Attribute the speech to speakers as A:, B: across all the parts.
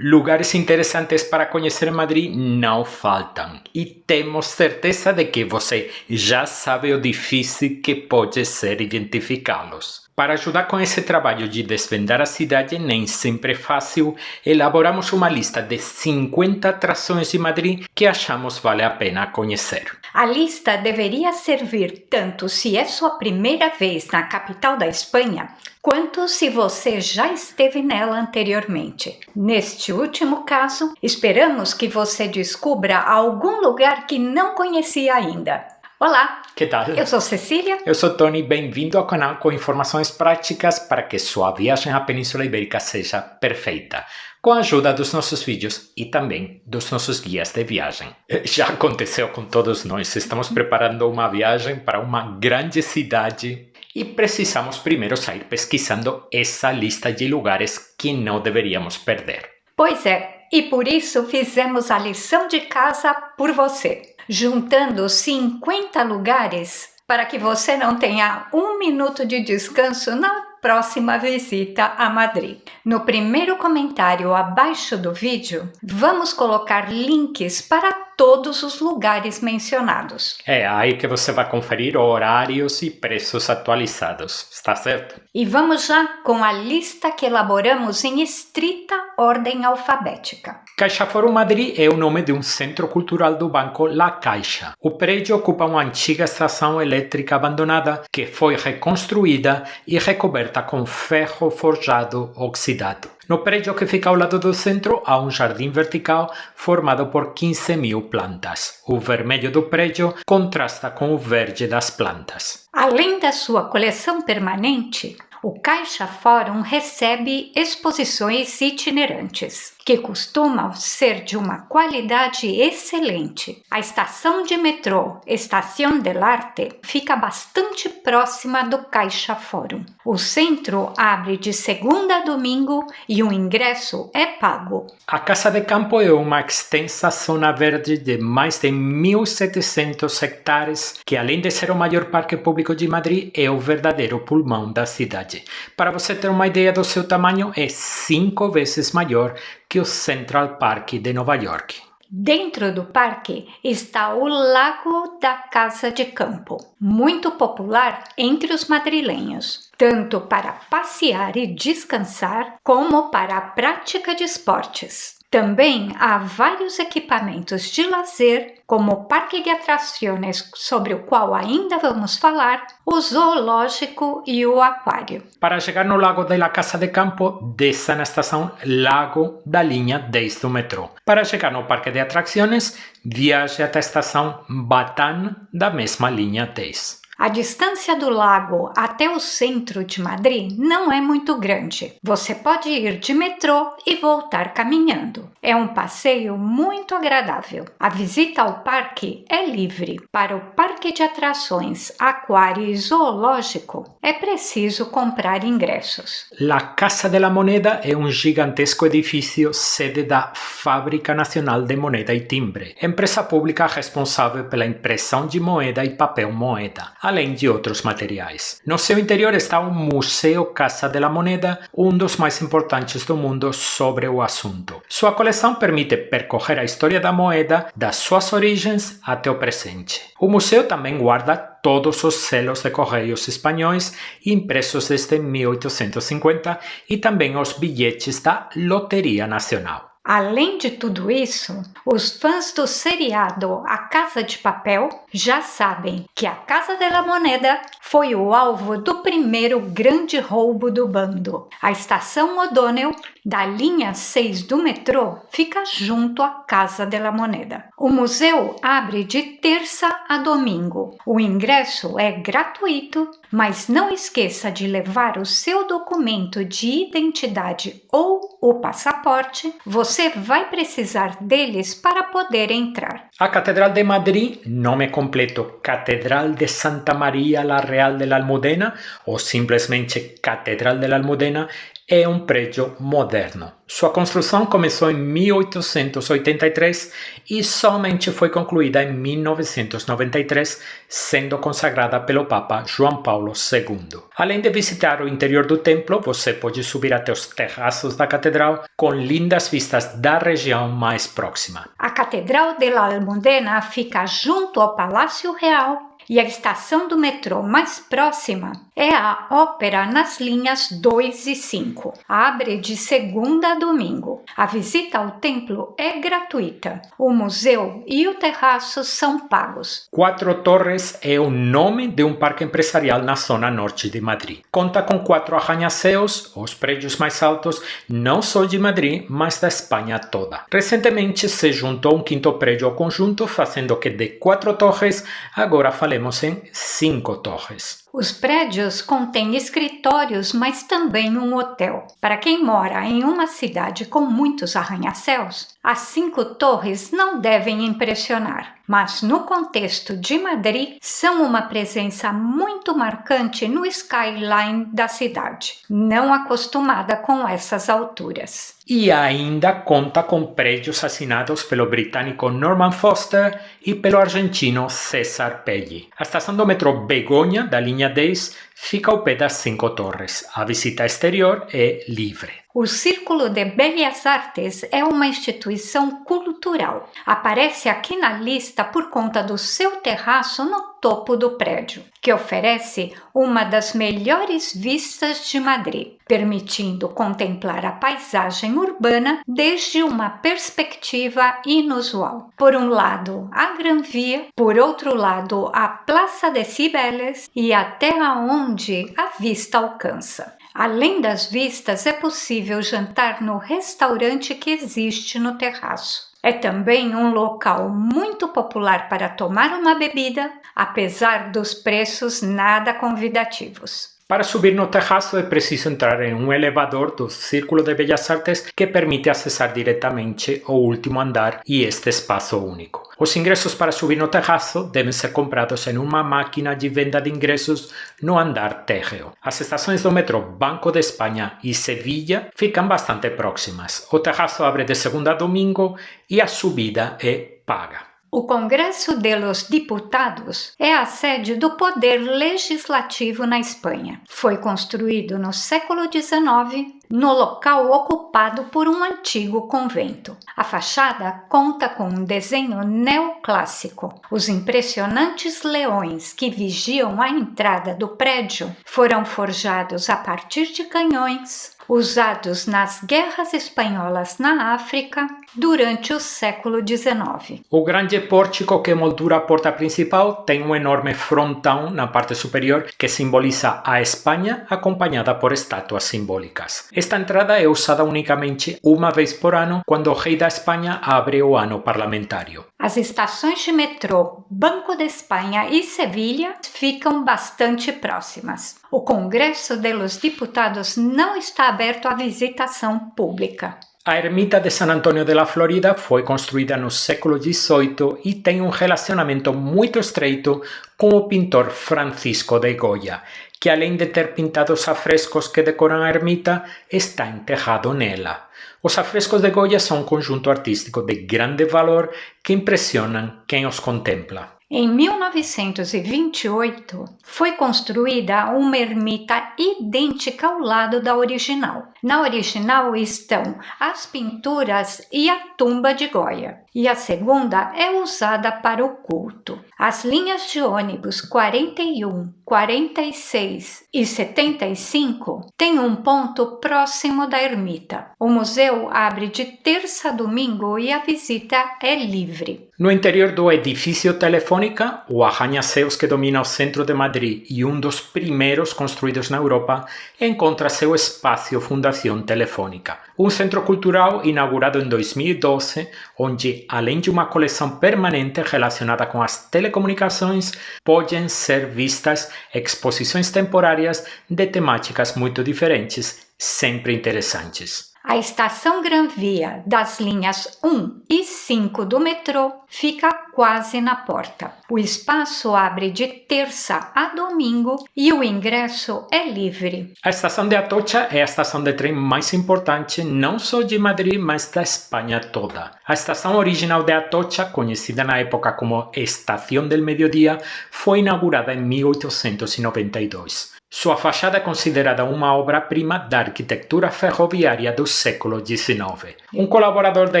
A: Lugares interessantes para conhecer em Madrid não faltam e temos certeza de que você já sabe o difícil que pode ser identificá-los. Para ajudar com esse trabalho de desvendar a cidade nem sempre é fácil, elaboramos uma lista de 50 atrações de Madrid que achamos vale a pena conhecer.
B: A lista deveria servir tanto se é sua primeira vez na capital da Espanha, quanto se você já esteve nela anteriormente. Neste último caso, esperamos que você descubra algum lugar que não conhecia ainda. Olá!
A: Que tal?
B: Eu sou Cecília.
A: Eu sou Tony, bem-vindo ao canal com informações práticas para que sua viagem à Península Ibérica seja perfeita, com a ajuda dos nossos vídeos e também dos nossos guias de viagem. Já aconteceu com todos nós, estamos preparando uma viagem para uma grande cidade e precisamos primeiro sair pesquisando essa lista de lugares que não deveríamos perder.
B: Pois é, e por isso fizemos a lição de casa por você, juntando 50 lugares para que você não tenha um minuto de descanso na próxima visita a Madrid. No primeiro comentário abaixo do vídeo, vamos colocar links para todos os lugares mencionados.
A: É aí que você vai conferir horários e preços atualizados, está certo?
B: E vamos já com a lista que elaboramos em estrita ordem alfabética.
A: Caixa Forum Madrid é o nome de um centro cultural do banco La Caixa. O prédio ocupa uma antiga estação elétrica abandonada que foi reconstruída e recoberta com ferro forjado oxidado. No prédio que fica ao lado do centro há um jardim vertical formado por 15.000 plantas. O vermelho do prédio contrasta com o verde das plantas.
B: Além da sua coleção permanente, o Caixa Forum recebe exposições itinerantes, que costumam ser de uma qualidade excelente. A estação de metrô Estación del Arte fica bastante próxima do Caixa Forum. O centro abre de segunda a domingo e o ingresso é pago.
A: A Casa de Campo é uma extensa zona verde de mais de 1.700 hectares, que além de ser o maior parque público de Madrid, é o verdadeiro pulmão da cidade. Para você ter uma ideia do seu tamanho, é 5 vezes maior que o Central Park de Nova York.
B: Dentro do parque está o Lago da Casa de Campo, muito popular entre os madrilenhos, tanto para passear e descansar, como para a prática de esportes. Também há vários equipamentos de lazer, como o parque de atrações, sobre o qual ainda vamos falar, o zoológico e o aquário.
A: Para chegar no Lago de la Casa de Campo, desça na estação Lago da linha 10 do metrô. Para chegar no parque de atrações, viaje até a estação Batán da mesma linha 10.
B: A distância do lago até o centro de Madrid não é muito grande. Você pode ir de metrô e voltar caminhando. É um passeio muito agradável. A visita ao parque é livre. Para o parque de atrações, aquário e zoológico, é preciso comprar ingressos.
A: La Casa de la Moneda é um gigantesco edifício sede da Fábrica Nacional de Moneda e Timbre, empresa pública responsável pela impressão de moeda e papel moeda, além de outros materiais. No seu interior está o Museu Casa de la Moneda, um dos mais importantes do mundo sobre o assunto. Sua coleção permite percorrer a história da moeda das suas origens até o presente. O museu também guarda todos os selos de correios espanhóis impressos desde 1850 e também os bilhetes da Loteria Nacional.
B: Além de tudo isso, os fãs do seriado A Casa de Papel já sabem que a Casa de la Moneda foi o alvo do primeiro grande roubo do bando. A estação O'Donnell, da linha 6 do metrô, fica junto à Casa de la Moneda. O museu abre de terça a domingo. O ingresso é gratuito, mas não esqueça de levar o seu documento de identidade ou o passaporte. Você vai precisar deles para poder entrar.
A: A Catedral de Madrid, nome completo Catedral de Santa María la Real de la Almudena ou simplesmente Catedral de la Almudena, é um prédio moderno. Sua construção começou em 1883 e somente foi concluída em 1993, sendo consagrada pelo Papa João Paulo II. Além de visitar o interior do templo, você pode subir até os terraços da catedral com lindas vistas da região mais próxima.
B: A Catedral de la Almudena fica junto ao Palácio Real e a estação do metrô mais próxima é a Ópera nas linhas 2 e 5. Abre de segunda a domingo. A visita ao templo é gratuita. O museu e o terraço são pagos.
A: Quatro Torres é o nome de um parque empresarial na zona norte de Madrid. Conta com 4 arranha-céus, os prédios mais altos, não só de Madrid, mas da Espanha toda. Recentemente se juntou um quinto prédio ao conjunto, fazendo que de 4 torres agora falemos em 5 torres.
B: Os prédios contêm escritórios, mas também um hotel. Para quem mora em uma cidade com muitos arranha-céus, as 5 torres não devem impressionar, mas no contexto de Madrid, são uma presença muito marcante no skyline da cidade, não acostumada com essas alturas.
A: E ainda conta com prédios assinados pelo britânico Norman Foster e pelo argentino César Pelli. A estação do metrô Begoña, da linha 10, fica ao pé das 5 torres. A visita exterior é livre.
B: O Círculo de Bellas Artes é uma instituição cultural. Aparece aqui na lista por conta do seu terraço no topo do prédio, que oferece uma das melhores vistas de Madrid, permitindo contemplar a paisagem urbana desde uma perspectiva inusual. Por um lado, a Gran Via, por outro lado, a Plaça de Cibeles e até onde a vista alcança. Além das vistas, é possível jantar no restaurante que existe no terraço. É também um local muito popular para tomar uma bebida, apesar dos preços nada convidativos.
A: Para subir no terraço é preciso entrar em um elevador do Círculo de Bellas Artes que permite acessar diretamente o último andar e este espaço único. Os ingressos para subir no terraço devem ser comprados em uma máquina de venda de ingressos no andar térreo. As estações do metrô Banco de Espanha e Sevilla ficam bastante próximas. O terraço abre de segunda a domingo e a subida é paga.
B: O Congresso de los Diputados é a sede do poder legislativo na Espanha. Foi construído no século XIX, no local ocupado por um antigo convento. A fachada conta com um desenho neoclássico. Os impressionantes leões que vigiam a entrada do prédio foram forjados a partir de canhões usados nas guerras espanholas na África durante o século XIX.
A: O grande pórtico que moldura a porta principal tem um enorme frontão na parte superior que simboliza a Espanha, acompanhada por estátuas simbólicas. Esta entrada é usada unicamente uma vez por ano, quando o rei da Espanha abre o ano parlamentário.
B: As estações de metrô Banco de Espanha e Sevilha ficam bastante próximas. O Congresso de los Diputados não está aberto à visitação pública.
A: A ermita de San Antonio de la Florida foi construída no século XVIII e tem um relacionamento muito estreito com o pintor Francisco de Goya, que além de ter pintado os afrescos que decoram a ermita, está enterrado nela. Os afrescos de Goya são um conjunto artístico de grande valor que impressionam quem os contempla.
B: Em 1928, foi construída uma ermita idêntica ao lado da original. Na original estão as pinturas e a tumba de Goya, e a segunda é usada para o culto. As linhas de ônibus 41, 46 e 75 têm um ponto próximo da ermita. O museu abre de terça a domingo e a visita é livre.
A: No interior do edifício Telefônica, o arranha-céus que domina o centro de Madrid e um dos primeiros construídos na Europa, encontra-se o Espaço Fundação Telefônica, um centro cultural inaugurado em 2012, onde, além de uma coleção permanente relacionada com as telecomunicações, podem ser vistas exposições temporárias de temáticas muito diferentes, sempre interessantes.
B: A estação Gran Via das linhas 1 e 5 do metrô fica quase na porta. O espaço abre de terça a domingo e o ingresso é livre.
A: A estação de Atocha é a estação de trem mais importante não só de Madrid, mas da Espanha toda. A estação original de Atocha, conhecida na época como Estación del Mediodía, foi inaugurada em 1892. Sua fachada é considerada uma obra-prima da arquitetura ferroviária do século XIX. Um colaborador da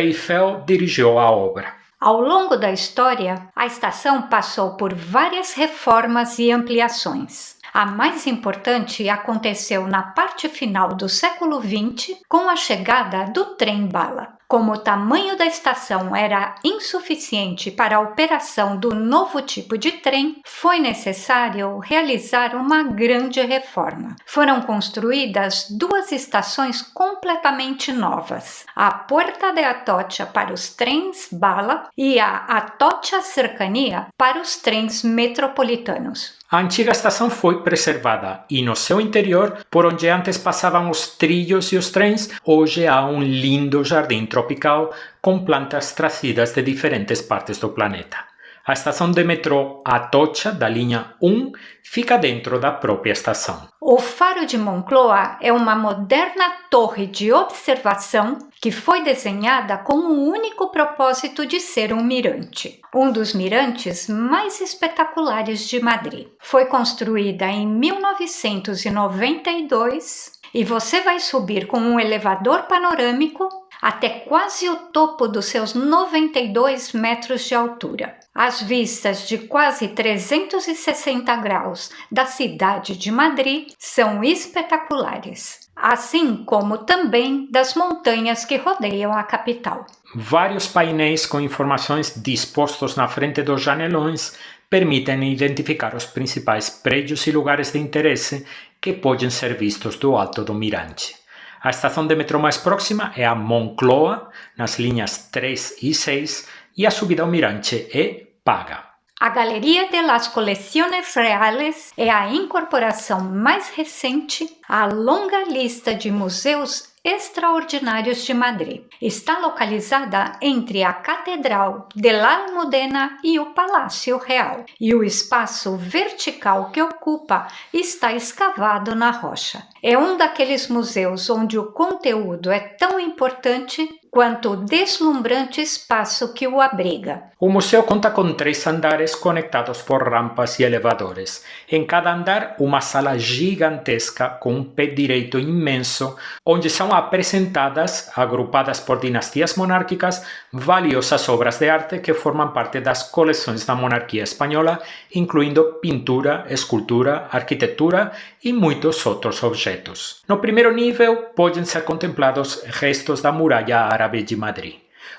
A: Eiffel dirigiu a obra.
B: Ao longo da história, a estação passou por várias reformas e ampliações. A mais importante aconteceu na parte final do século XX, com a chegada do trem-bala. Como o tamanho da estação era insuficiente para a operação do novo tipo de trem, foi necessário realizar uma grande reforma. Foram construídas 2 estações completamente novas: a Puerta de Atocha para os trens bala e a Atocha Cercania para os trens metropolitanos.
A: A antiga estação foi preservada e no seu interior, por onde antes passavam os trilhos e os trens, hoje há um lindo jardim tropical com plantas trazidas de diferentes partes do planeta. A estação de metrô Atocha, da linha 1, fica dentro da própria estação.
B: O Faro de Moncloa é uma moderna torre de observação que foi desenhada com o único propósito de ser um mirante. Um dos mirantes mais espetaculares de Madrid. Foi construída em 1992 e você vai subir com um elevador panorâmico até quase o topo dos seus 92 metros de altura. As vistas de quase 360 graus da cidade de Madrid são espetaculares, assim como também das montanhas que rodeiam a capital.
A: Vários painéis com informações dispostos na frente dos janelões permitem identificar os principais prédios e lugares de interesse que podem ser vistos do alto do mirante. A estação de metrô mais próxima é a Moncloa, nas linhas 3 e 6, e a subida ao mirante é paga.
B: A Galeria de las Colecciones Reales é a incorporação mais recente à longa lista de museus extraordinários de Madrid. Está localizada entre a Catedral de la Almudena e o Palácio Real, e o espaço vertical que ocupa está escavado na rocha. É um daqueles museus onde o conteúdo é tão importante quanto o deslumbrante espaço que o abriga.
A: O museu conta com 3 andares conectados por rampas e elevadores. Em cada andar, uma sala gigantesca com um pé direito imenso, onde são apresentadas, agrupadas por dinastias monárquicas, valiosas obras de arte que formam parte das coleções da monarquia espanhola, incluindo pintura, escultura, arquitetura e muitos outros objetos. No primeiro nível, podem ser contemplados restos da muralha árabe de Madrid.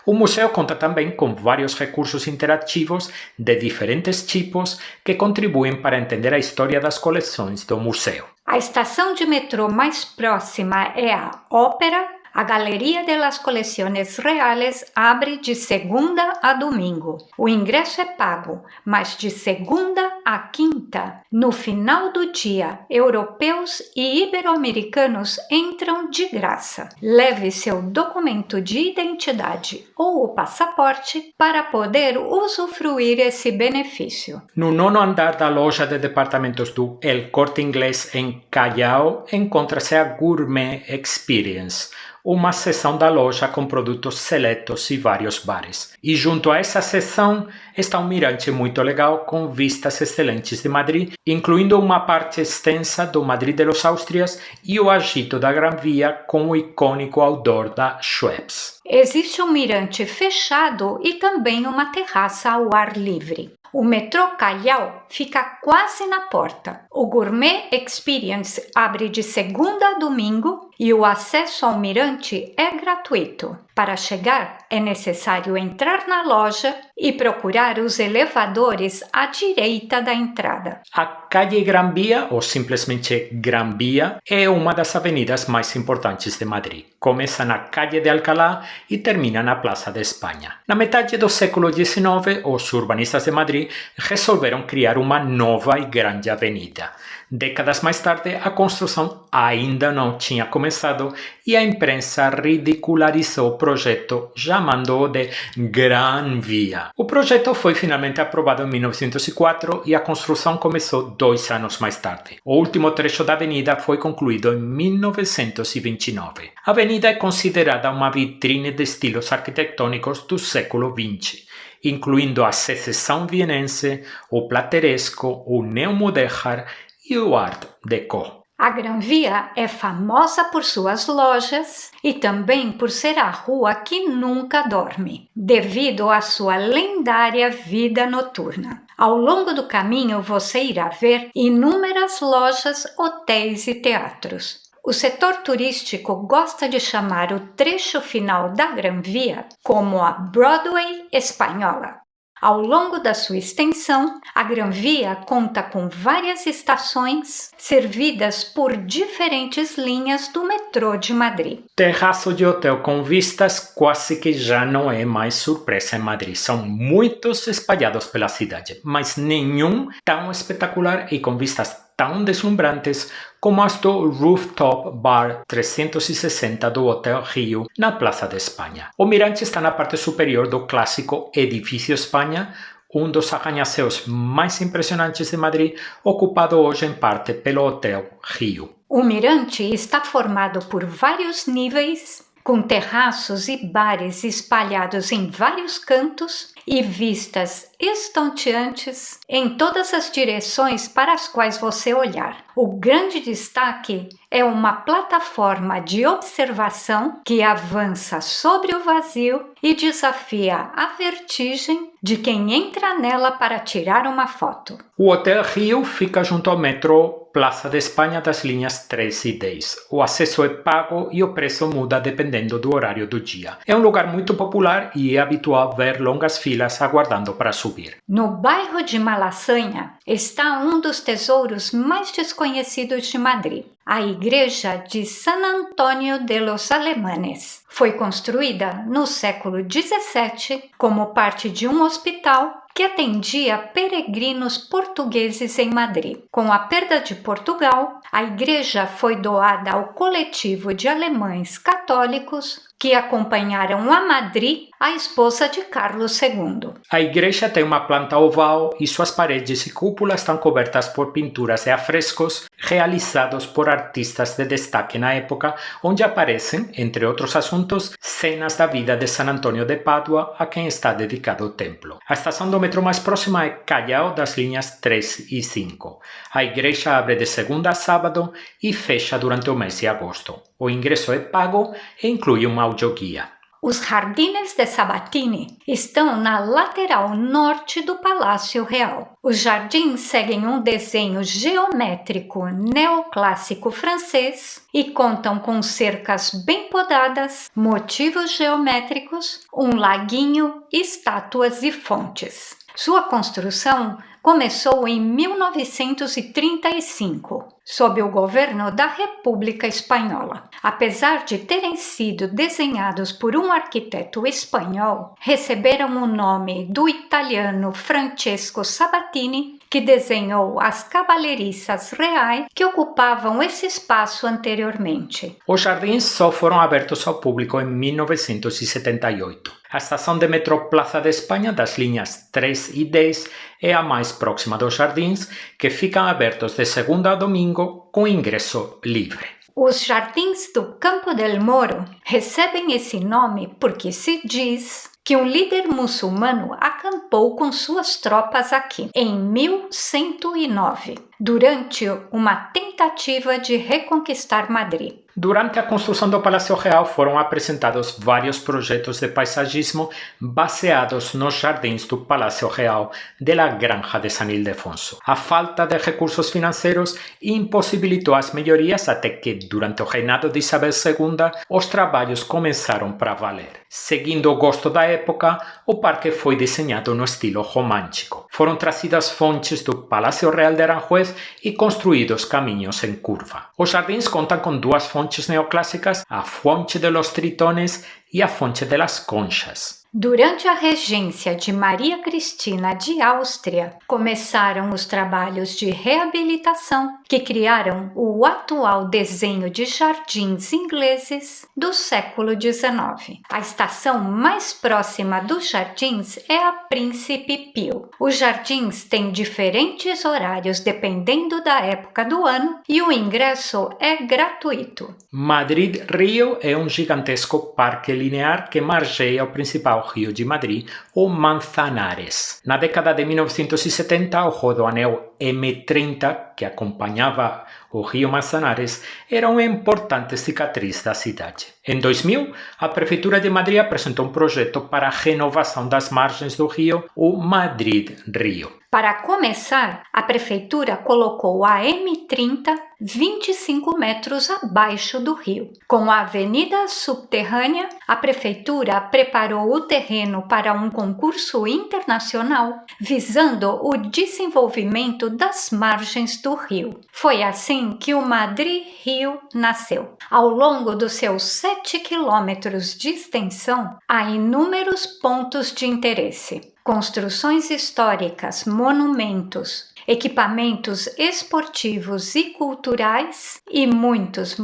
A: O museu conta também com vários recursos interativos de diferentes tipos que contribuem para entender a história das coleções do museu.
B: A estação de metrô mais próxima é a Ópera. A Galeria de las Colecciones Reales abre de segunda a domingo. O ingresso é pago, mas de segunda a quinta. No final do dia, europeus e ibero-americanos entram de graça. Leve seu documento de identidade ou o passaporte para poder usufruir esse benefício.
A: No 9º andar da loja de departamentos do El Corte Inglés em Callao, encontra-se a Gourmet Experience, uma seção da loja com produtos seletos e vários bares. E junto a essa seção está um mirante muito legal com vistas excelentes de Madrid, incluindo uma parte extensa do Madrid de los Austrias e o agito da Gran Via com o icônico outdoor da Schweppes.
B: Existe um mirante fechado e também uma terraça ao ar livre. O metrô Callao fica quase na porta. O Gourmet Experience abre de segunda a domingo e o acesso ao mirante é gratuito. Para chegar, é necessário entrar na loja e procurar os elevadores à direita da entrada.
A: A Calle Gran Vía, ou simplesmente Gran Vía, é uma das avenidas mais importantes de Madrid. Começa na Calle de Alcalá e termina na Plaza de Espanha. Na metade do século XIX, os urbanistas de Madrid resolveram criar uma nova e grande avenida. Décadas mais tarde, a construção ainda não tinha começado e a imprensa ridicularizou o projeto, chamando-o de Gran Vía. O projeto foi finalmente aprovado em 1904 e a construção começou 2 anos mais tarde. O último trecho da avenida foi concluído em 1929. A avenida é considerada uma vitrine de estilos arquitetônicos do século XX, incluindo a Secessão vienense, o plateresco, o neomudéjar e o Art Deco.
B: A Gran Vía é famosa por suas lojas e também por ser a rua que nunca dorme, devido à sua lendária vida noturna. Ao longo do caminho você irá ver inúmeras lojas, hotéis e teatros. O setor turístico gosta de chamar o trecho final da Gran Vía como a Broadway espanhola. Ao longo da sua extensão, a Gran Vía conta com várias estações servidas por diferentes linhas do metrô de Madrid.
A: Terraço de hotel com vistas quase que já não é mais surpresa em Madrid. São muitos espalhados pela cidade, mas nenhum tão espetacular e com vistas tão deslumbrantes como as do Rooftop Bar 360 do Hotel Rio, na Plaza de Espanha. O mirante está na parte superior do clássico Edifício Espanha, um dos arranha-céus mais impressionantes de Madrid, ocupado hoje em parte pelo Hotel Rio.
B: O mirante está formado por vários níveis, com terraços e bares espalhados em vários cantos e vistas estonteantes em todas as direções para as quais você olhar. O grande destaque é uma plataforma de observação que avança sobre o vazio e desafia a vertigem de quem entra nela para tirar uma foto.
A: O Hotel Rio fica junto ao metrô Plaza de Espanha das linhas 3 e 10. O acesso é pago e o preço muda dependendo do horário do dia. É um lugar muito popular e é habitual ver longas filas aguardando para subir.
B: No bairro de Malasaña está um dos tesouros mais desconhecidos de Madrid, a Igreja de San Antonio de los Alemanes. Foi construída no século XVII como parte de um hospital que atendia peregrinos portugueses em Madrid. Com a perda de Portugal, a igreja foi doada ao coletivo de alemães católicos que acompanharam a Madrid a esposa de Carlos II.
A: A igreja tem uma planta oval e suas paredes e cúpulas estão cobertas por pinturas e afrescos realizados por artistas de destaque na época, onde aparecem, entre outros assuntos, cenas da vida de San Antonio de Pádua, a quem está dedicado o templo. A estação do metrô mais próxima é Callao, das linhas 3 e 5. A igreja abre de segunda a sábado e fecha durante o mês de agosto. O ingresso é pago e inclui um audioguia.
B: Os Jardines de Sabatini estão na lateral norte do Palácio Real. Os jardins seguem um desenho geométrico neoclássico francês e contam com cercas bem podadas, motivos geométricos, um laguinho, estátuas e fontes. Sua construção começou em 1935, sob o governo da República Espanhola. Apesar de terem sido desenhados por um arquiteto espanhol, receberam o nome do italiano Francesco Sabatini, que desenhou as cavalariças reais que ocupavam esse espaço anteriormente.
A: Os jardins só foram abertos ao público em 1978. A estação de metrô Plaza de Espanha das linhas 3 e 10 é a mais próxima dos jardins, que ficam abertos de segunda a domingo com ingresso livre.
B: Os jardins do Campo del Moro recebem esse nome porque se diz que um líder muçulmano acampou com suas tropas aqui em 1109, durante uma tentativa de reconquistar Madrid.
A: Durante a construção do Palácio Real foram apresentados vários projetos de paisagismo baseados nos jardins do Palácio Real de la Granja de San Ildefonso. A falta de recursos financeiros impossibilitou as melhorias até que, durante o reinado de Isabel II, os trabalhos começaram para valer. Seguindo o gosto da época, o parque foi desenhado no estilo romântico. Foram trazidas fontes do Palácio Real de Aranjuez e construídos caminhos em curva. Os jardins contam com duas fontes neoclássicas, a Fonte de los Tritones e a Fonte de las Conchas.
B: Durante a regência de Maria Cristina de Áustria, começaram os trabalhos de reabilitação que criaram o atual desenho de jardins ingleses do século XIX. A estação mais próxima dos jardins é a Príncipe Pio. Os jardins têm diferentes horários dependendo da época do ano e o ingresso é gratuito.
A: Madrid-Rio é um gigantesco parque linear que margeia o principal rio de Madrid, o Manzanares. Na década de 1970, o rodoanel M30, que acompanhava o rio Manzanares, era uma importante cicatriz da cidade. Em 2000, a Prefeitura de Madrid apresentou um projeto para a renovação das margens do rio, o Madrid-Rio.
B: Para começar, a prefeitura colocou a M30 25 metros abaixo do rio. Com a avenida subterrânea, a prefeitura preparou o terreno para um concurso internacional visando o desenvolvimento das margens do rio. Foi assim que o Madrid-Rio nasceu. Ao longo dos seus 7 quilômetros de extensão, há inúmeros pontos de interesse. Construções históricas, monumentos, equipamentos esportivos e culturais e muitos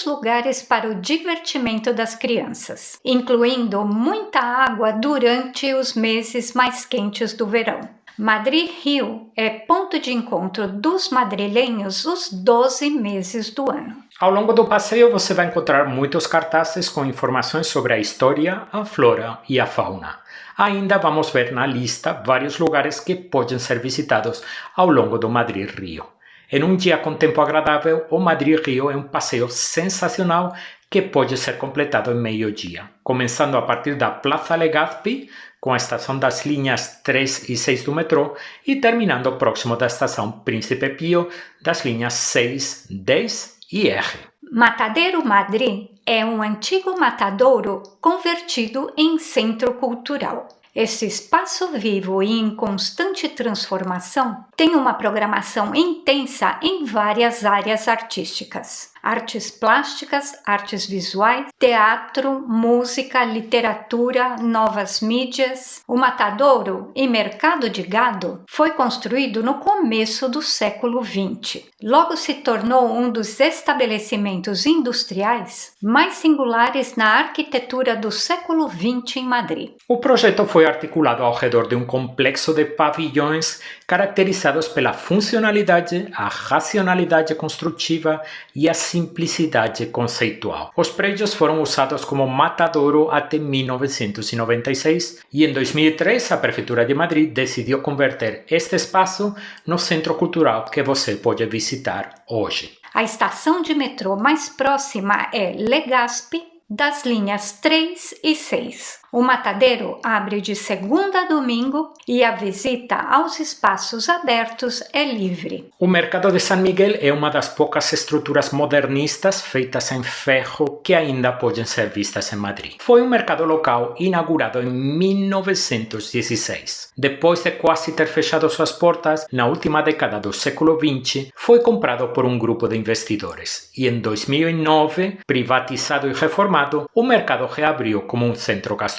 B: lugares para o divertimento das crianças, incluindo muita água durante os meses mais quentes do verão. Madrid-Rio é ponto de encontro dos madrilenhos os 12 meses do ano.
A: Ao longo do passeio você vai encontrar muitos cartazes com informações sobre a história, a flora e a fauna. Ainda vamos ver na lista vários lugares que podem ser visitados ao longo do Madrid-Rio. Em um dia com tempo agradável, o Madrid-Rio é um passeio sensacional que pode ser completado em meio-dia, começando a partir da Plaza Legazpi, com a estação das linhas 3 e 6 do metrô, e terminando próximo da estação Príncipe Pio, das linhas 6, 10 e R.
B: Matadeiro Madrid é um antigo matadouro convertido em centro cultural. Esse espaço vivo e em constante transformação tem uma programação intensa em várias áreas artísticas. Artes plásticas, artes visuais, teatro, música, literatura, novas mídias. O matadouro e mercado de gado foi construído no começo do século XX. Logo se tornou um dos estabelecimentos industriais mais singulares na arquitetura do século XX em Madrid.
A: O projeto foi articulado ao redor de um complexo de pavilhões caracterizados pela funcionalidade, a racionalidade construtiva e a simplicidade conceitual. Os prédios foram usados como matadouro até 1996 e em 2003 a Prefeitura de Madrid decidiu converter este espaço no centro cultural que você pode visitar hoje.
B: A estação de metrô mais próxima é Legazpi, das linhas 3 e 6. O matadeiro abre de segunda a domingo e a visita aos espaços abertos é livre.
A: O Mercado de San Miguel é uma das poucas estruturas modernistas feitas em ferro que ainda podem ser vistas em Madrid. Foi um mercado local inaugurado em 1916. Depois de quase ter fechado suas portas, na última década do século XX, foi comprado por um grupo de investidores. E em 2009, privatizado e reformado, o mercado reabriu como um centro gastronômico.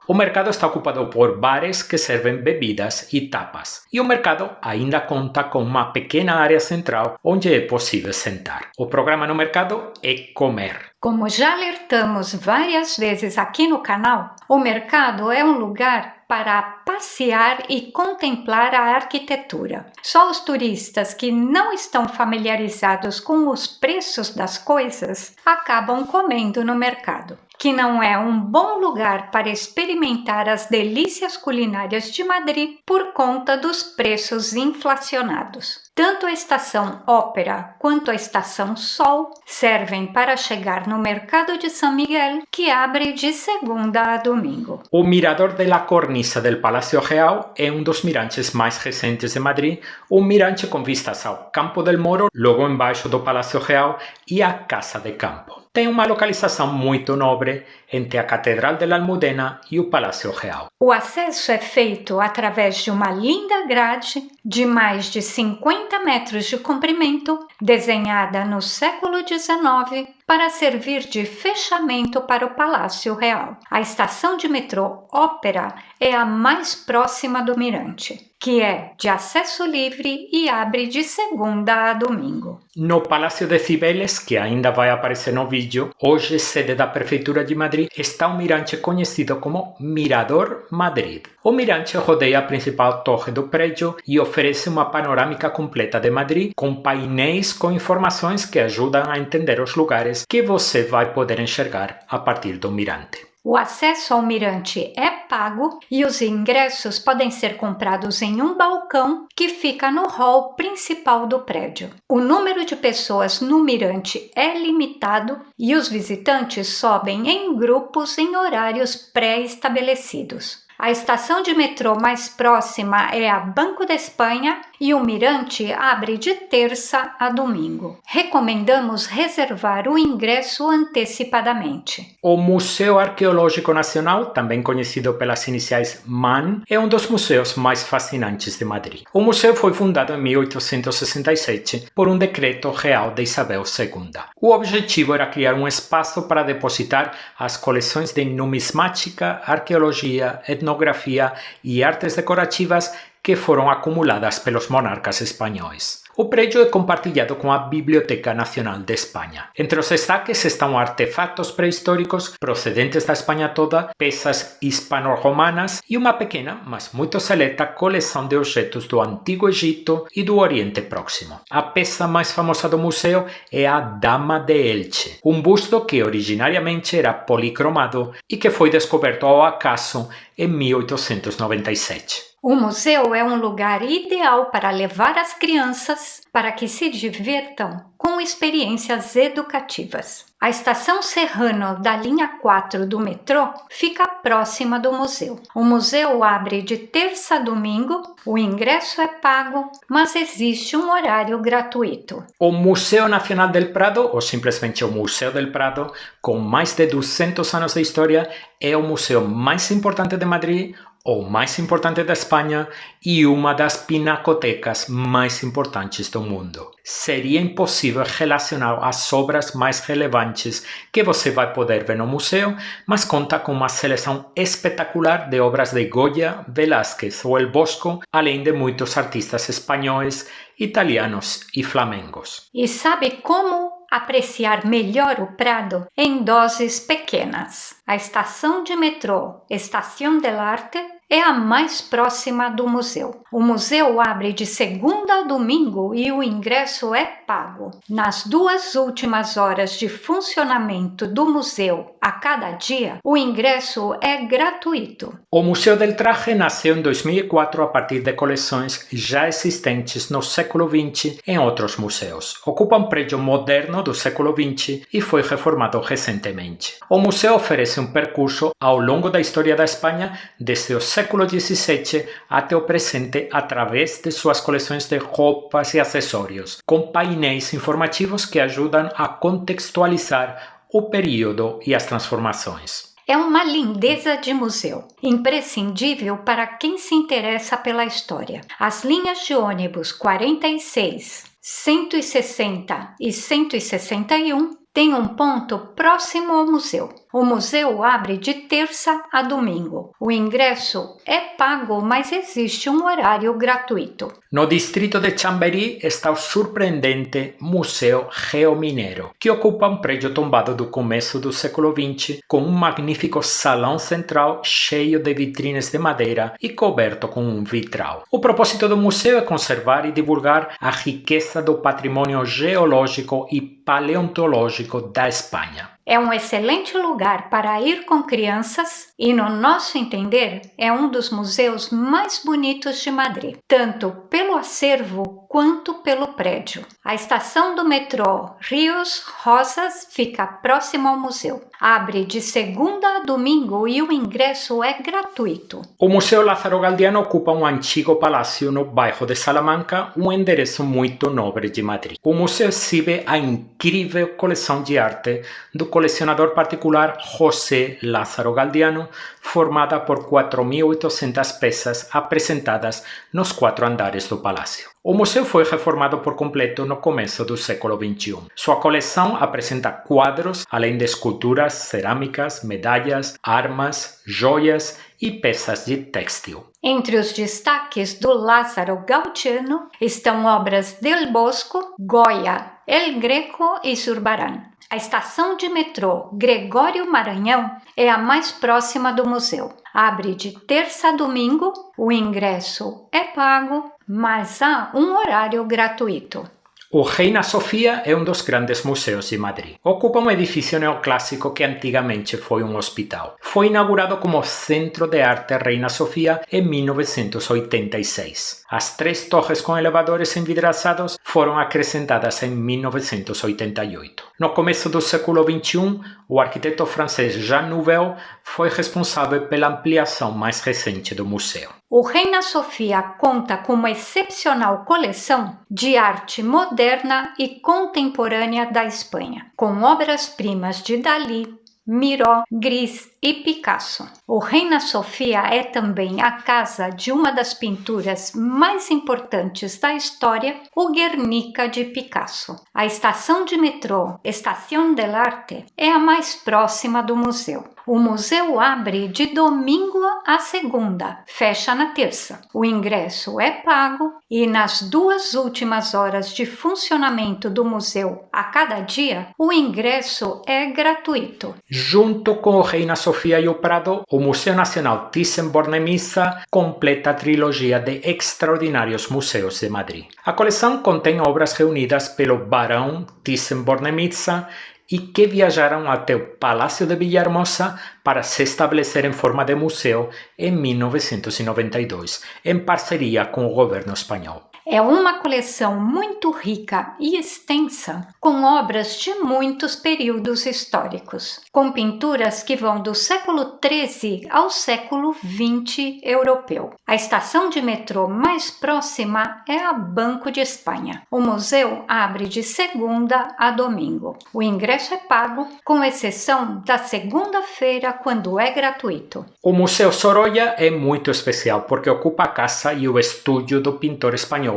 A: O mercado está ocupado por bares que servem bebidas e tapas, e o mercado ainda conta com uma pequena área central onde é possível sentar. O programa no mercado é comer.
B: Como já alertamos várias vezes aqui no canal, o mercado é um lugar para passear e contemplar a arquitetura. Só os turistas que não estão familiarizados com os preços das coisas acabam comendo no mercado, que não é um bom lugar para experimentar as delícias culinárias de Madrid por conta dos preços inflacionados. Tanto a estação Ópera quanto a estação Sol servem para chegar no mercado de San Miguel, que abre de segunda a domingo.
A: O Mirador de la Cornisa del Palácio Real é um dos mirantes mais recentes de Madrid, um mirante com vistas ao Campo del Moro, logo embaixo do Palácio Real, e à Casa de Campo. tem uma localização muito nobre entre a Catedral de la Almudena e o Palácio Real.
B: O acesso é feito através de uma linda grade de mais de 50 metros de comprimento, desenhada no século XIX para servir de fechamento para o Palácio Real. A estação de metrô Ópera é a mais próxima do mirante, que é de acesso livre e abre de segunda a domingo.
A: No Palácio de Cibeles, que ainda vai aparecer no vídeo, hoje sede da Prefeitura de Madrid, está um mirante conhecido como Mirador Madrid. O mirante rodeia a principal torre do prédio e oferece uma panorâmica completa de Madrid, com painéis com informações que ajudam a entender os lugares que você vai poder enxergar a partir do mirante.
B: O acesso ao mirante é pago e os ingressos podem ser comprados em um balcão que fica no hall principal do prédio. O número de pessoas no mirante é limitado e os visitantes sobem em grupos em horários pré-estabelecidos. A estação de metrô mais próxima é a Banco da Espanha e o mirante abre de terça a domingo. Recomendamos reservar o ingresso antecipadamente.
A: O Museu Arqueológico Nacional, também conhecido pelas iniciais MAN, é um dos museus mais fascinantes de Madrid. O museu foi fundado em 1867 por um decreto real de Isabel II. O objetivo era criar um espaço para depositar as coleções de numismática, arqueologia, etnografia e artes decorativas que foram acumuladas pelos monarcas espanhóis. O prédio é compartilhado com a Biblioteca Nacional de Espanha. Entre os destaques estão artefatos pré-históricos procedentes da Espanha toda, peças hispano-romanas e uma pequena, mas muito seleta, coleção de objetos do Antigo Egito e do Oriente Próximo. A peça mais famosa do museu é a Dama de Elche, um busto que originariamente era policromado e que foi descoberto ao acaso em 1897.
B: O museu é um lugar ideal para levar as crianças para que se divirtam com experiências educativas. A estação Serrano da linha 4 do metrô fica próxima do museu. O museu abre de terça a domingo, o ingresso é pago, mas existe um horário gratuito.
A: O Museu Nacional del Prado, ou simplesmente o Museu del Prado, com mais de 200 anos de história, é o museu mais importante de Madrid, o mais importante da Espanha e uma das pinacotecas mais importantes do mundo. Seria impossível relacionar as obras mais relevantes que você vai poder ver no museu, mas conta com uma seleção espetacular de obras de Goya, Velázquez ou El Bosco, além de muitos artistas espanhóis, italianos e flamengos.
B: E sabe como apreciar melhor o Prado? Em doses pequenas. A estação de metrô Estación del Arte é a mais próxima do museu. O museu abre de segunda a domingo e o ingresso é pago. Nas 2 últimas horas de funcionamento do museu a cada dia, o ingresso é gratuito.
A: O Museu del Traje nasceu em 2004 a partir de coleções já existentes no século XX em outros museus. Ocupa um prédio moderno do século XX e foi reformado recentemente. O museu oferece um percurso ao longo da história da Espanha desde o século XVII até o presente através de suas coleções de roupas e acessórios, com painéis informativos que ajudam a contextualizar o período e as transformações.
B: É uma lindeza de museu, imprescindível para quem se interessa pela história. As linhas de ônibus 46, 160 e 161 têm um ponto próximo ao museu. O museu abre de terça a domingo. O ingresso é pago, mas existe um horário gratuito.
A: No distrito de Chamberí está o surpreendente Museu Geominero, que ocupa um prédio tombado do começo do século XX, com um magnífico salão central cheio de vitrines de madeira e coberto com um vitral. O propósito do museu é conservar e divulgar a riqueza do patrimônio geológico e paleontológico da Espanha.
B: É um excelente lugar para ir com crianças e, no nosso entender, é um dos museus mais bonitos de Madrid, tanto pelo acervo quanto pelo prédio. A estação do metrô Ríos Rosas fica próxima ao museu. Abre de segunda a domingo e o ingresso é gratuito.
A: O Museu Lázaro Galdiano ocupa um antigo palácio no bairro de Salamanca, um endereço muito nobre de Madrid. O museu exibe a incrível coleção de arte do colecionador particular José Lázaro Galdiano, formada por 4.800 peças apresentadas nos 4 andares do palácio. O museu foi reformado por completo no começo do século XXI. Sua coleção apresenta quadros, além de esculturas, cerâmicas, medalhas, armas, joias e peças de têxtil.
B: Entre os destaques do Lázaro Galdiano estão obras del Bosco, Goya, El Greco e Zurbarán. A estação de metrô Gregório Maranhão é a mais próxima do museu. Abre de terça a domingo, o ingresso é pago, mas há um horário gratuito.
A: O Reina Sofia é um dos grandes museus de Madrid. Ocupa um edifício neoclássico que antigamente foi um hospital. Foi inaugurado como Centro de Arte Reina Sofia em 1986. As 3 torres com elevadores envidraçados foram acrescentadas em 1988. No começo do século XXI, o arquiteto francês Jean Nouvel foi responsável pela ampliação mais recente do museu.
B: O Reina Sofia conta com uma excepcional coleção de arte moderna e contemporânea da Espanha, com obras-primas de Dalí, Miró, Gris e Picasso. O Reina Sofia é também a casa de uma das pinturas mais importantes da história, o Guernica de Picasso. A estação de metrô Estación del Arte é a mais próxima do museu. O museu abre de domingo a segunda, fecha na terça. O ingresso é pago e nas 2 últimas horas de funcionamento do museu a cada dia, o ingresso é gratuito.
A: Junto com o Reina Sofia e o Prado, o Museu Nacional Thyssen-Bornemisza completa a trilogia de extraordinários museus de Madrid. A coleção contém obras reunidas pelo Barão Thyssen-Bornemisza e que viajaram até o Palácio de Villahermosa para se estabelecer em forma de museu em 1992, em parceria com o governo espanhol.
B: É uma coleção muito rica e extensa, com obras de muitos períodos históricos, com pinturas que vão do século XIII ao século XX europeu. A estação de metrô mais próxima é a Banco de Espanha. O museu abre de segunda a domingo. O ingresso é pago, com exceção da segunda-feira, quando é gratuito.
A: O Museu Sorolla é muito especial porque ocupa a casa e o estúdio do pintor espanhol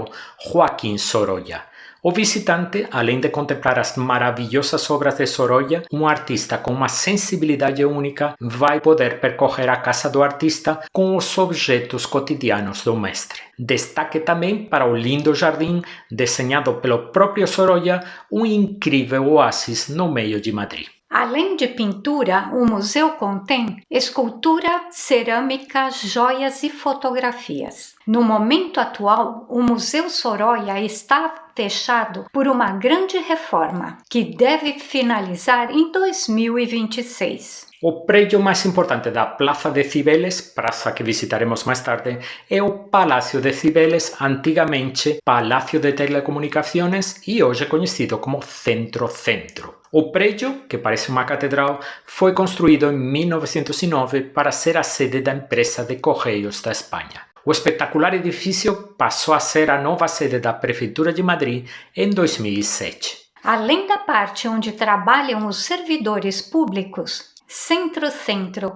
A: Joaquim Sorolla. O visitante, além de contemplar as maravilhosas obras de Sorolla, um artista com uma sensibilidade única, vai poder percorrer a casa do artista com os objetos cotidianos do mestre. Destaque também para o lindo jardim desenhado pelo próprio Sorolla, um incrível oásis no meio de Madrid.
B: Além de pintura, o museu contém escultura, cerâmica, joias e fotografias. No momento atual, o Museu Sorolla está fechado por uma grande reforma, que deve finalizar em 2026.
A: O prédio mais importante da Plaza de Cibeles, praça que visitaremos mais tarde, é o Palácio de Cibeles, antigamente Palácio de Telecomunicações e hoje conhecido como Centro. O prédio, que parece uma catedral, foi construído em 1909 para ser a sede da empresa de Correios da Espanha. O espetacular edifício passou a ser a nova sede da Prefeitura de Madrid em 2007.
B: Além da parte onde trabalham os servidores públicos, Centro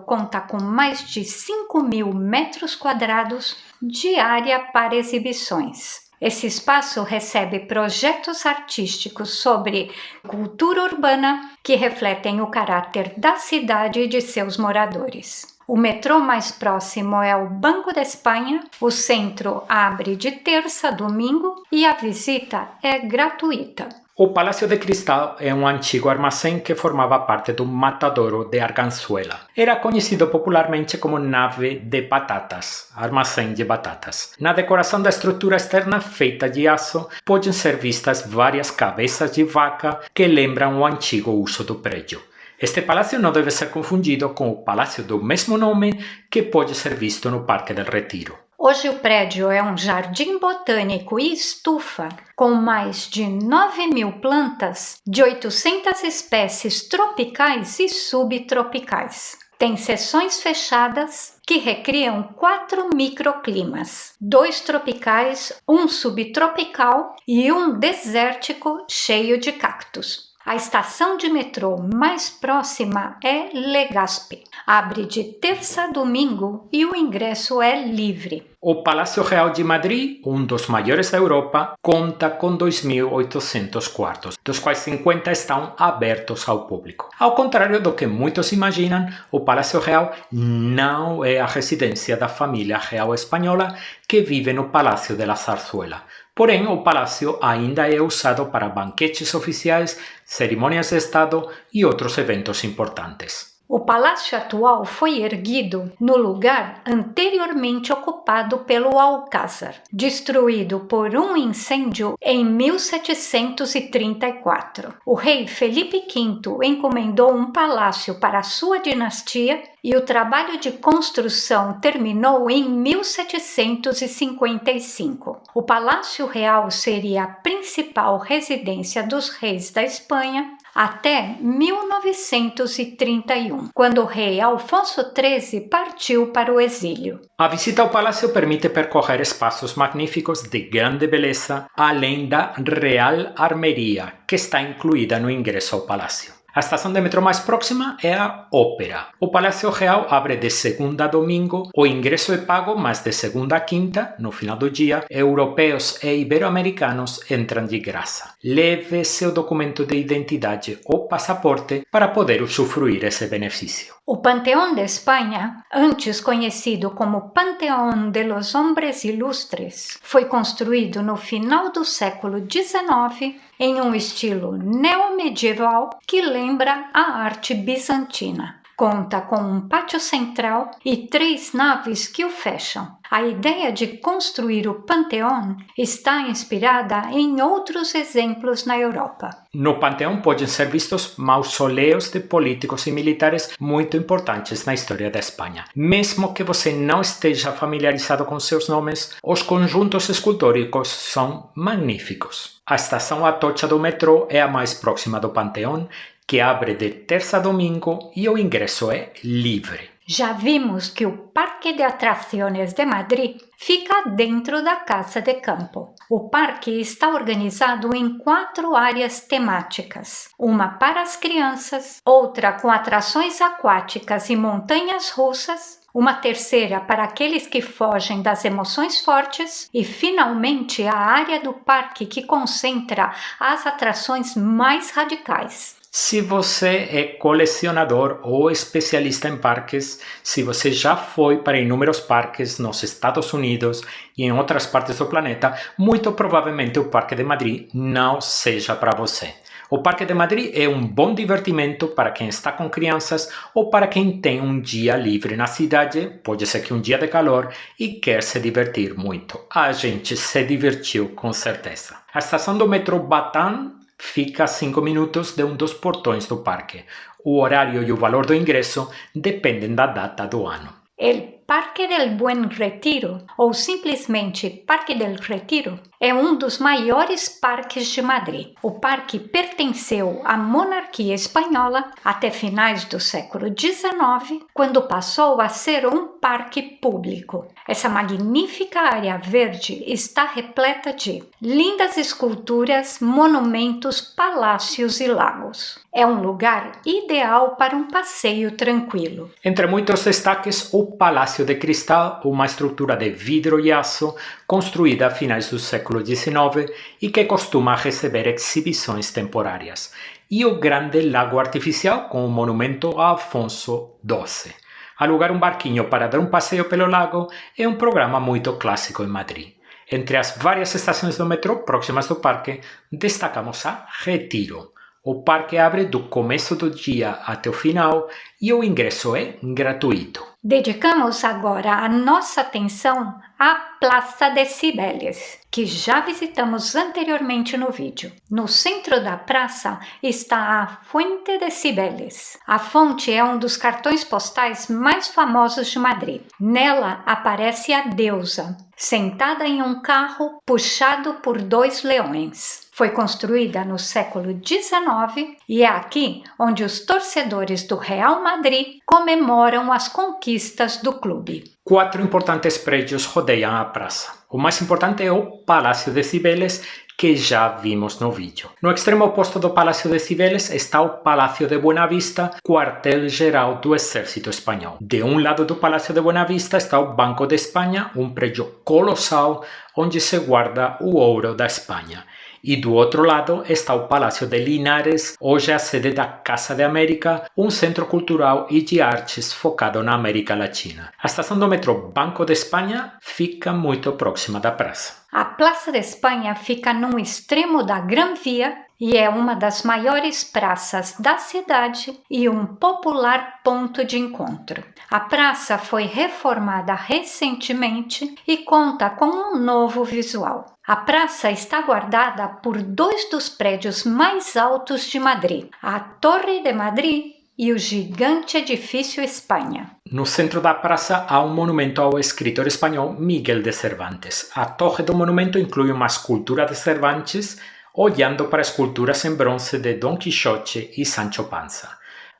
B: conta com mais de 5.000 metros quadrados de área para exibições. Esse espaço recebe projetos artísticos sobre cultura urbana que refletem o caráter da cidade e de seus moradores. O metrô mais próximo é o Banco da Espanha, o centro abre de terça a domingo e a visita é gratuita.
A: O Palácio de Cristal é um antigo armazém que formava parte do Matadouro de Arganzuela. Era conhecido popularmente como nave de batatas, armazém de batatas. Na decoração da estrutura externa feita de aço, podem ser vistas várias cabeças de vaca que lembram o antigo uso do prédio. Este palácio não deve ser confundido com o palácio do mesmo nome que pode ser visto no Parque del Retiro.
B: Hoje o prédio é um jardim botânico e estufa com mais de 9.000 plantas de 800 espécies tropicais e subtropicais. Tem seções fechadas que recriam 4 microclimas, 2 tropicais, um subtropical e um desértico cheio de cactos. A estação de metrô mais próxima é Legazpi. Abre de terça a domingo e o ingresso é livre.
A: O Palácio Real de Madrid, um dos maiores da Europa, conta com 2.800 quartos, dos quais 50 estão abertos ao público. Ao contrário do que muitos imaginam, o Palácio Real não é a residência da família real espanhola que vive no Palácio de la Zarzuela. Porém, o palácio ainda é usado para banquetes oficiais, cerimônias de Estado e outros eventos importantes.
B: O palácio atual foi erguido no lugar anteriormente ocupado pelo Alcázar, destruído por um incêndio em 1734. O rei Felipe V encomendou um palácio para sua dinastia e o trabalho de construção terminou em 1755. O Palácio Real seria a principal residência dos reis da Espanha até 1931, quando o rei Alfonso XIII partiu para o exílio.
A: A visita ao palácio permite percorrer espaços magníficos de grande beleza, além da Real Armeria, que está incluída no ingresso ao palácio. A estação de metrô mais próxima é a Ópera. O Palácio Real abre de segunda a domingo, o ingresso é pago, mas de segunda a quinta, no final do dia, europeus e ibero-americanos entram de graça. Leve seu documento de identidade ou passaporte para poder usufruir esse benefício.
B: O Panteão de Espanha, antes conhecido como Panteão de los Hombres Ilustres, foi construído no final do século XIX em um estilo neomedieval que lembra a arte bizantina. Conta com um pátio central e 3 naves que o fecham. A ideia de construir o Panteão está inspirada em outros exemplos na Europa.
A: No Panteão podem ser vistos mausoléus de políticos e militares muito importantes na história da Espanha. Mesmo que você não esteja familiarizado com seus nomes, os conjuntos escultóricos são magníficos. A estação Atocha do metrô é a mais próxima do Panteão, que abre de terça a domingo e o ingresso é livre.
B: Já vimos que o Parque de Atracciones de Madrid fica dentro da Casa de Campo. O parque está organizado em 4 áreas temáticas, uma para as crianças, outra com atrações aquáticas e montanhas russas, uma terceira para aqueles que fogem das emoções fortes e, finalmente, a área do parque que concentra as atrações mais radicais.
A: Se você é colecionador ou especialista em parques, se você já foi para inúmeros parques nos Estados Unidos e em outras partes do planeta, muito provavelmente o Parque de Madrid não seja para você. O Parque de Madrid é um bom divertimento para quem está com crianças ou para quem tem um dia livre na cidade, pode ser que um dia de calor, e quer se divertir muito. A gente se divertiu com certeza. A estação do metrô Batán fica a 5 minutos de um dos portões do parque. O horário e o valor do ingresso dependem da data do ano.
B: El Parque del Buen Retiro, ou simplesmente Parque del Retiro, é um dos maiores parques de Madrid. O parque pertenceu à monarquia espanhola até finais do século XIX, quando passou a ser um parque público. Essa magnífica área verde está repleta de lindas esculturas, monumentos, palácios e lagos. É um lugar ideal para um passeio tranquilo.
A: Entre muitos destaques, o Palácio de Cristal, uma estrutura de vidro e aço construída a finais do século XIX e que costuma receber exibições temporárias, e o grande lago artificial com o monumento a Afonso XII. Alugar um barquinho para dar um passeio pelo lago é um programa muito clássico em Madrid. Entre as várias estações do metrô próximas do parque, destacamos a Retiro. O parque abre do começo do dia até o final e o ingresso é gratuito.
B: Dedicamos agora a nossa atenção à Praça de Cibeles, que já visitamos anteriormente no vídeo. No centro da praça está a Fuente de Cibeles. A fonte é um dos cartões postais mais famosos de Madrid. Nela aparece a deusa, sentada em um carro puxado por 2 leões. Foi construída no século XIX e é aqui onde os torcedores do Real Madrid comemoram as conquistas do clube.
A: 4 importantes prédios rodeiam a praça. O mais importante é o Palácio de Cibeles, que já vimos no vídeo. No extremo oposto do Palácio de Cibeles está o Palácio de Buenavista, quartel-geral do Exército Espanhol. De um lado do Palácio de Buenavista está o Banco de Espanha, um prédio colossal onde se guarda o ouro da Espanha. E do outro lado está o Palácio de Linares, hoje a sede da Casa de América, um centro cultural e de artes focado na América Latina. A estação do metrô Banco de Espanha fica muito próxima da praça.
B: A Praça de Espanha fica num extremo da Gran Via e é uma das maiores praças da cidade e um popular ponto de encontro. A praça foi reformada recentemente e conta com um novo visual. A praça está guardada por 2 dos prédios mais altos de Madrid, a Torre de Madrid e o gigante edifício Espanha.
A: No centro da praça há um monumento ao escritor espanhol Miguel de Cervantes. A torre do monumento inclui uma escultura de Cervantes olhando para esculturas em bronze de Dom Quixote e Sancho Panza.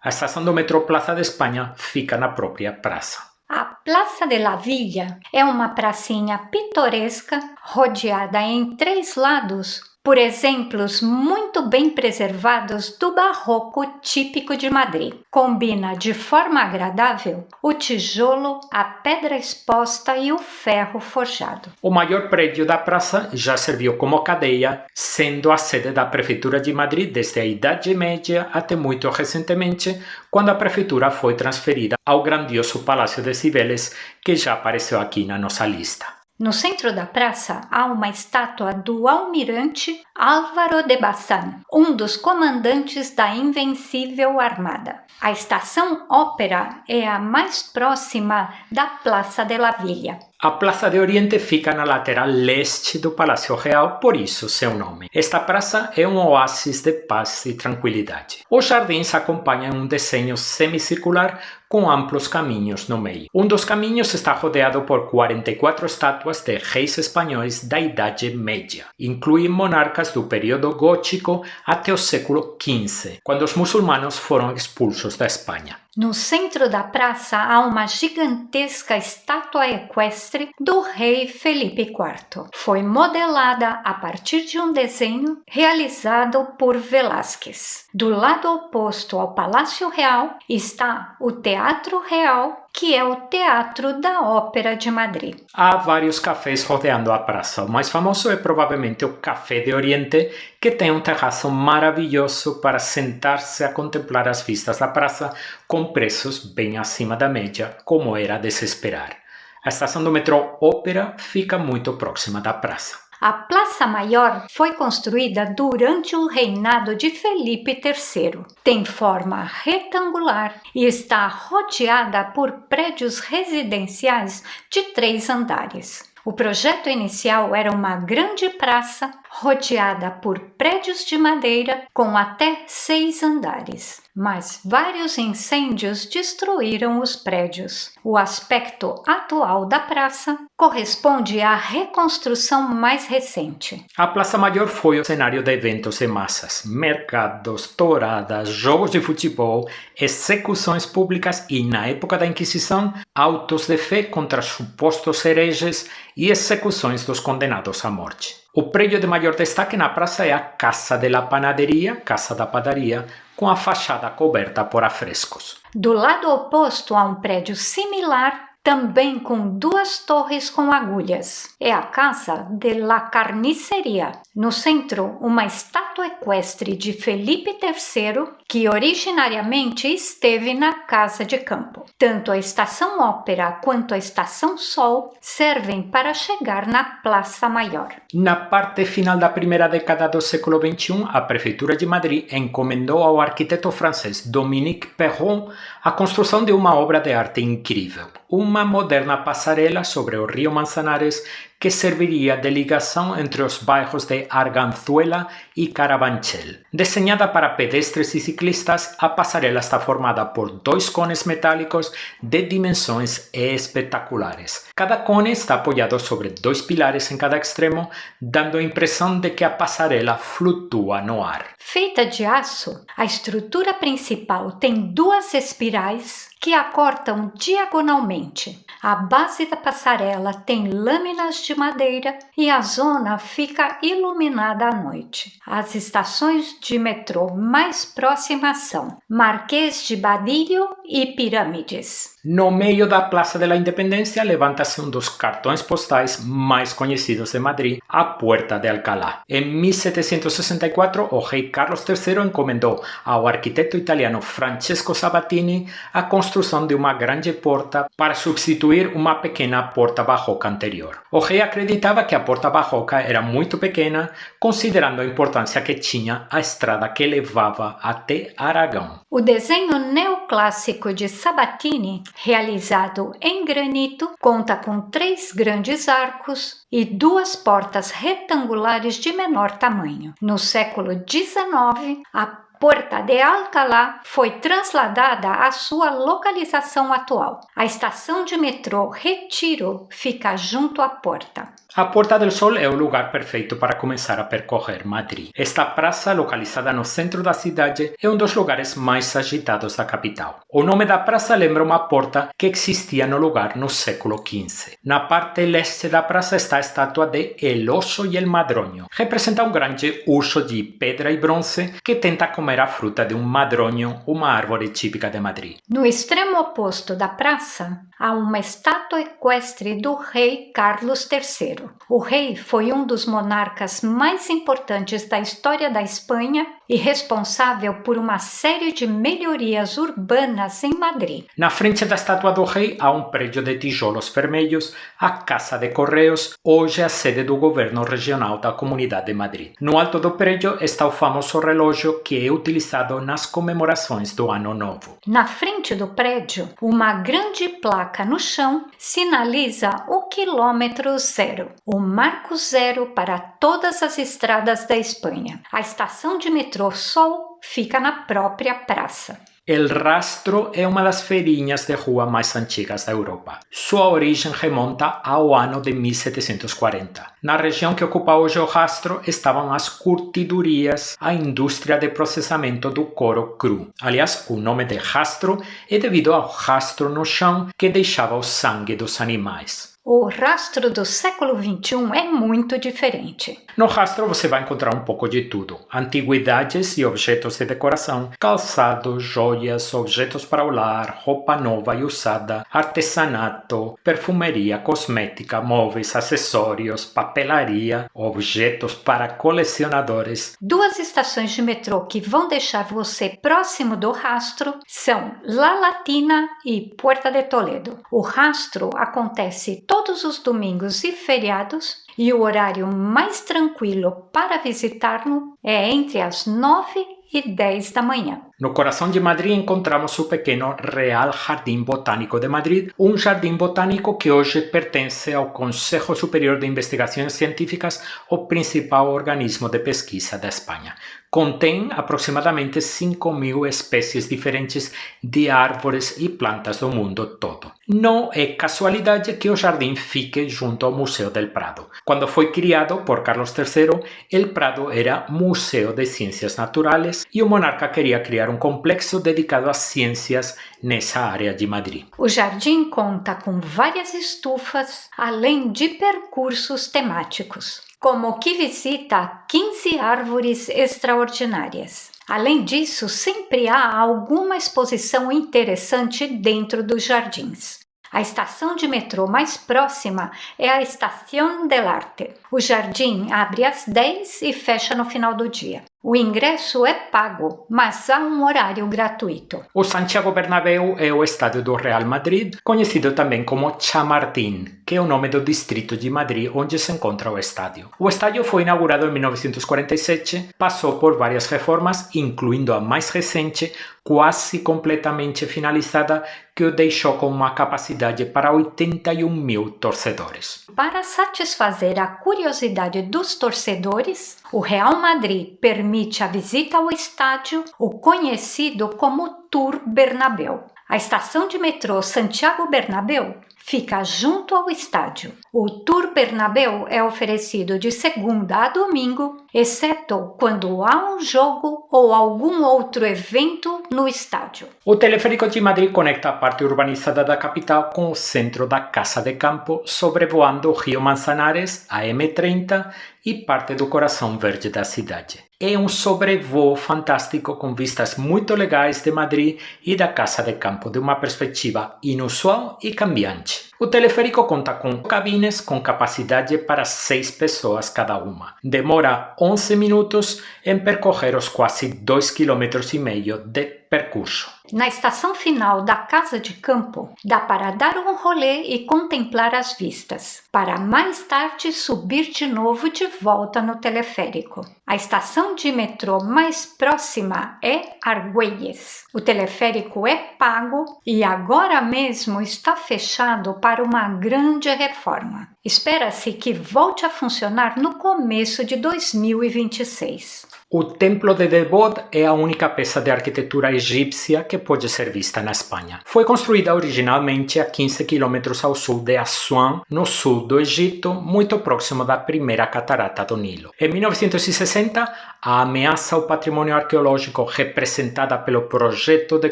A: A estação do metrô Plaza de Espanha fica na própria praça.
B: A Praça de la Villa é uma pracinha pitoresca rodeada em 3 lados por exemplos muito bem preservados do barroco típico de Madrid. Combina de forma agradável o tijolo, a pedra exposta e o ferro forjado.
A: O maior prédio da praça já serviu como cadeia, sendo a sede da Prefeitura de Madrid desde a Idade Média até muito recentemente, quando a prefeitura foi transferida ao grandioso Palácio de Cibeles, que já apareceu aqui na nossa lista.
B: No centro da praça há uma estátua do almirante Álvaro de Bazán, um dos comandantes da Invencível Armada. A estação Ópera é a mais próxima da Praça de la Villa.
A: A Praça de Oriente fica na lateral leste do Palácio Real, por isso seu nome. Esta praça é um oásis de paz e tranquilidade. Os jardins acompanham um desenho semicircular com amplos caminhos no meio. Um dos caminhos está rodeado por 44 estátuas de reis espanhóis da Idade Média. Incluem monarcas do período gótico até o século XV, quando os muçulmanos foram expulsos da Espanha.
B: No centro da praça há uma gigantesca estátua equestre do rei Felipe IV. Foi modelada a partir de um desenho realizado por Velázquez. Do lado oposto ao Palácio Real está o Teatro Real, que é o Teatro da Ópera de Madrid.
A: Há vários cafés rodeando a praça. O mais famoso é provavelmente o Café de Oriente, que tem um terraço maravilhoso para sentar-se a contemplar as vistas da praça, com preços bem acima da média, como era de se esperar. A estação do metrô Ópera fica muito próxima da praça.
B: A Praça Maior foi construída durante o reinado de Felipe III. Tem forma retangular e está rodeada por prédios residenciais de 3 andares. O projeto inicial era uma grande praça rodeada por prédios de madeira com até 6 andares, mas vários incêndios destruíram os prédios. O aspecto atual da praça corresponde à reconstrução mais recente.
A: A Praça Maior foi o cenário de eventos em massas, mercados, touradas, jogos de futebol, execuções públicas e, na época da Inquisição, autos de fé contra supostos hereges e execuções dos condenados à morte. O prédio de maior destaque na praça é a Casa de la Panadería, Casa da Padaria, com a fachada coberta por afrescos.
B: Do lado oposto há um prédio similar também com 2 torres com agulhas. É a Casa de la Carniceria. No centro, uma estátua equestre de Felipe III, que originariamente esteve na Casa de Campo. Tanto a Estação Ópera quanto a Estação Sol servem para chegar na Praça Maior.
A: Na parte final da primeira década do século XXI, a Prefeitura de Madrid encomendou ao arquiteto francês Dominique Perron a construção de uma obra de arte incrível, uma moderna passarela sobre o rio Manzanares que serviria de ligação entre os bairros de Arganzuela e Carabanchel. Desenhada para pedestres e ciclistas, a passarela está formada por 2 cones metálicos de dimensões espetaculares. Cada cone está apoiado sobre 2 pilares em cada extremo, dando a impressão de que a passarela flutua no ar.
B: Feita de aço, a estrutura principal tem 2 espirais que a cortam diagonalmente. A base da passarela tem lâminas de madeira e a zona fica iluminada à noite. As estações de metrô mais próximas são Marquês de Badillo e Pirâmides.
A: No meio da Praça da Independência levanta-se um dos cartões postais mais conhecidos de Madrid, a Puerta de Alcalá. Em 1764, o rei Carlos III encomendou ao arquiteto italiano Francesco Sabatini a construção de uma grande porta para substituir uma pequena porta barroca anterior. O rei acreditava que a porta barroca era muito pequena, considerando a importância que tinha a estrada que levava até Aragão.
B: O desenho neoclássico de Sabatini, realizado em granito, conta com 3 grandes arcos e 2 portas retangulares de menor tamanho. No século XIX, a Puerta de Alcalá foi trasladada à sua localização atual. A estação de metrô Retiro fica junto à porta.
A: A Puerta del Sol é o lugar perfeito para começar a percorrer Madrid. Esta praça, localizada no centro da cidade, é um dos lugares mais agitados da capital. O nome da praça lembra uma porta que existia no lugar no século XV. Na parte leste da praça está a estátua de El Oso y el Madroño. Representa um grande urso de pedra e bronze que tenta comer a fruta de um madroño, uma árvore típica de Madrid.
B: No extremo oposto da praça, há uma estátua equestre do rei Carlos III. O rei foi um dos monarcas mais importantes da história da Espanha e responsável por uma série de melhorias urbanas em Madrid.
A: Na frente da estátua do rei há um prédio de tijolos vermelhos, a Casa de Correios, hoje a sede do governo regional da Comunidade de Madrid. No alto do prédio está o famoso relógio que é utilizado nas comemorações do Ano Novo.
B: Na frente do prédio, uma grande placa no chão sinaliza o quilômetro zero, o marco zero para todas as estradas da Espanha. A estação de metrô Sol fica na própria praça.
A: El Rastro é uma das feirinhas de rua mais antigas da Europa. Sua origem remonta ao ano de 1740. Na região que ocupa hoje o Rastro estavam as curtidorias, a indústria de processamento do couro cru. Aliás, o nome de rastro é devido ao rastro no chão que deixava o sangue dos animais.
B: O rastro do século XXI é muito diferente.
A: No rastro você vai encontrar um pouco de tudo. Antiguidades e objetos de decoração, calçados, joias, objetos para o lar, roupa nova e usada, artesanato, perfumaria, cosmética, móveis, acessórios, papelaria, objetos para colecionadores.
B: 2 estações de metrô que vão deixar você próximo do rastro são La Latina e Puerta de Toledo. O rastro acontece todos os domingos e feriados e o horário mais tranquilo para visitá-lo é entre as 9 e 10 da manhã.
A: No coração de Madrid encontramos o pequeno Real Jardim Botânico de Madrid, um jardim botânico que hoje pertence ao Consejo Superior de Investigações Científicas, o principal organismo de pesquisa da Espanha. Contém aproximadamente 5.000 espécies diferentes de árvores e plantas do mundo todo. Não é casualidade que o jardim fique junto ao Museu del Prado. Quando foi criado por Carlos III, el Prado era Museu de Ciências Naturais e o monarca queria criar um complexo dedicado às ciências nessa área de Madrid.
B: O jardim conta com várias estufas, além de percursos temáticos, como o que visita 15 árvores extraordinárias. Além disso, sempre há alguma exposição interessante dentro dos jardins. A estação de metrô mais próxima é a Estación del Arte. O jardim abre às 10 e fecha no final do dia. O ingresso é pago, mas há um horário gratuito.
A: O Santiago Bernabéu é o estádio do Real Madrid, conhecido também como Chamartín, que é o nome do distrito de Madrid onde se encontra o estádio. O estádio foi inaugurado em 1947, passou por várias reformas, incluindo a mais recente, quase completamente finalizada, que o deixou com uma capacidade para 81.000 torcedores.
B: Para satisfazer a curiosidade dos torcedores, o Real Madrid permite a visita ao estádio, o conhecido como Tour Bernabéu. A estação de metrô Santiago Bernabéu fica junto ao estádio. O Tour Bernabéu é oferecido de segunda a domingo, exceto quando há um jogo ou algum outro evento no estádio.
A: O teleférico de Madrid conecta a parte urbanizada da capital com o centro da Casa de Campo, sobrevoando o Rio Manzanares, a M30 e parte do coração verde da cidade. É um sobrevoo fantástico com vistas muito legais de Madrid e da Casa de Campo, de uma perspectiva inusual e cambiante. O teleférico conta com cabines com capacidade para 6 pessoas cada uma. Demora 11 minutos em percorrer os quase 2,5 km de percurso.
B: Na estação final da Casa de Campo, dá para dar um rolê e contemplar as vistas, para mais tarde subir de novo de volta no teleférico. A estação de metrô mais próxima é Argüelles. O teleférico é pago e agora mesmo está fechado para uma grande reforma. Espera-se que volte a funcionar no começo de 2026.
A: O Templo de Debod é a única peça de arquitetura egípcia que pode ser vista na Espanha. Foi construída originalmente a 15 km ao sul de Assuan, no sul do Egito, muito próximo da primeira catarata do Nilo. Em 1960, a ameaça ao patrimônio arqueológico representada pelo projeto de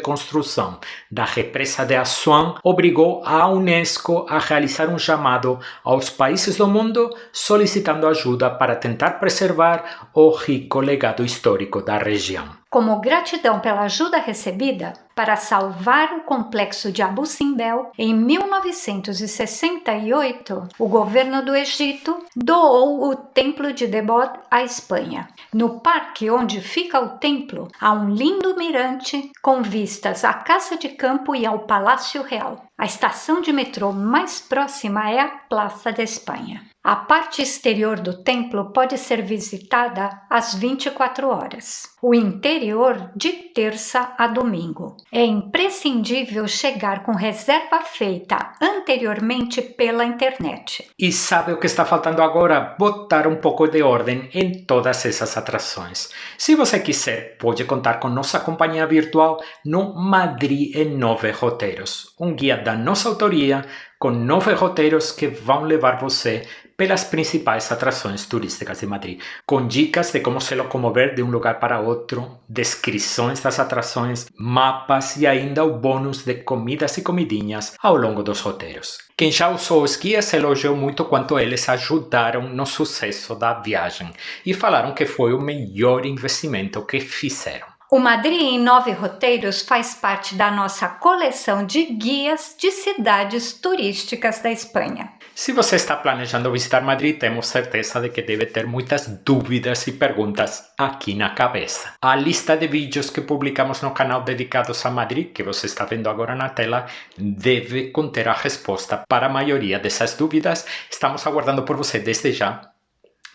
A: construção da represa de Assuan obrigou a Unesco a realizar um chamado aos países do mundo solicitando ajuda para tentar preservar o rico legado histórico da região.
B: Como gratidão pela ajuda recebida, para salvar o complexo de Abu Simbel, em 1968, o governo do Egito doou o Templo de Debod à Espanha. No parque onde fica o templo, há um lindo mirante com vistas à Casa de Campo e ao Palácio Real. A estação de metrô mais próxima é a Plaça da Espanha. A parte exterior do templo pode ser visitada às 24 horas. O interior de terça a domingo. É imprescindível chegar com reserva feita anteriormente pela internet.
A: E sabe o que está faltando agora? Botar um pouco de ordem em todas essas atrações. Se você quiser, pode contar com nossa companhia virtual no Madrid em 9 roteiros, um guia da nossa autoria com 9 roteiros que vão levar você pelas principais atrações turísticas de Madrid, com dicas de como se locomover de um lugar para outro, descrições das atrações, mapas e ainda o bônus de comidas e comidinhas ao longo dos roteiros. Quem já usou os guias elogiou muito quanto eles ajudaram no sucesso da viagem e falaram que foi o melhor investimento que fizeram.
B: O Madrid em 9 roteiros faz parte da nossa coleção de guias de cidades turísticas da Espanha.
A: Se você está planejando visitar Madrid, temos certeza de que deve ter muitas dúvidas e perguntas aqui na cabeça. A lista de vídeos que publicamos no canal dedicados a Madrid, que você está vendo agora na tela, deve conter a resposta para a maioria dessas dúvidas. Estamos aguardando por você desde já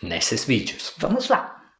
A: nesses vídeos.
B: Vamos lá!